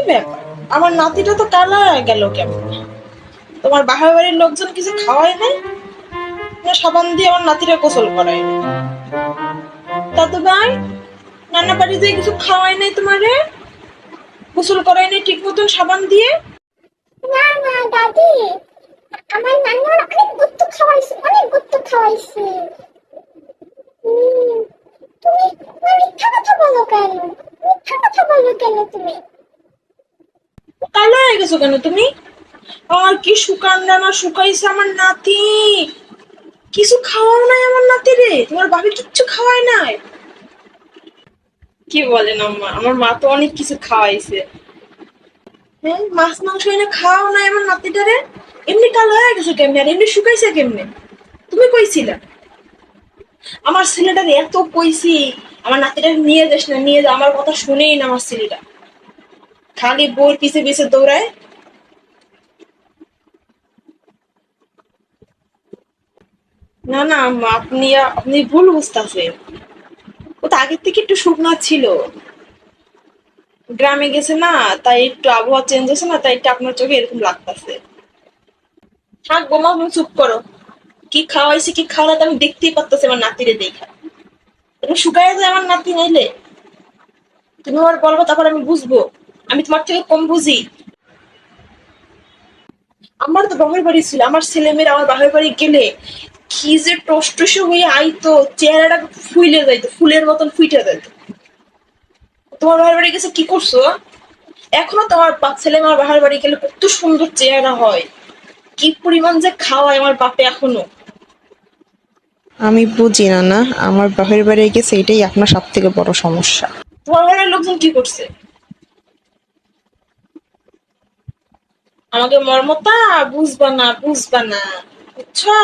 ব্যাপার, আমার নাতিটা তো কালা হয়ে গেল কেমন? তোমার বাহার বাড়ির লোকজন কিছু খাওয়ায় নাই না? সাবান দিয়ে আমার নাতিরা গোসল করায় নাই? দাদু ভাই, নানা বাড়িতে কিছু খাওয়াই নাই তোমারে? গোসল করাই নাই ঠিক মতন সাবান দিয়ে? না না দাদি, আমার নানু অনেক গুত্তু খাওয়াইছে, অনেক গুত্তু খাওয়াইছে। উম, তুমি তুমি মিথ্যা কথা বলো কেন? মিথ্যা কথা বলো কেন তুমি? কালো হয়ে গেছো কেন তুমি? আর কি শুকান ডানা শুকাইছে আমার নাতি। কিছু খাওয়াও নাই আমার নাতি রে, তোমার ভাবি কিচ্ছু খাওয়ায় নাই? কি বলেন আম্মা, আমার মা তো অনেক কিছু খাওয়াইছে। হ্যাঁ, মাছ মাংস এনে খাওয়াও নাই আমার নাতিটারে? এমনি কালো হয়ে গেছে কেমনে আর এমনি শুকাইছে কেমনে? তুমি কইছিলা আমার ছেলেটার এত কইছি আমার নাতিটা নিয়ে যাস না, নিয়ে যা, আমার কথা শুনেই না আমার ছেলেটা, খালি বউর পিছে পিছে দৌড়ায়। না না আম্মা, আপনি আপনি ভুল বুঝতেছেন। ও তো আগের থেকে একটু শুকনা ছিল, গ্রামে গেছে না, তাই একটু আবহাওয়া চেঞ্জ হয়েছে না, তাই একটু আপনার চোখে এরকম লাগতেছে। থাক বোমা, তুমি চুপ করো। কি খাওয়াইছে কি খাওয়া আমি দেখতেই পারতেছি আমার নাতিরে দেখা। তুমি শুকায় যায় আমার নাতি নাইলে তুমি আমার বলবো, তারপর আমি বুঝবো আমি তোমার থেকে কম বুঝি? আমার তো বাপের বাড়ি ছিল, আমার ছেলে মেয়েরা আমার বাপের বাড়ি গেলে কি যে টসটসে হয়ে আইতো, চেহারাটা ফুইলে যাইতো, ফুলের মতন ফুইটে যাইতো। তোমার বাপের বাড়ি গেছে কি করছো? এখনো তোমার বাপ ছেলে আমার বাপের বাড়ি গেলে কত সুন্দর চেহারা হয়, কি পরিমাণ যে খাওয়ায় আমার বাপে এখনো। আমি বুঝি না না, আমার বাপের বাড়ি গেছে, এটাই আপনার সব থেকে বড় সমস্যা। তোমার বাড়ির লোকজন কি করছে? আমাকে মর্মতা বুঝবা না, বুঝবা না, বুঝছো?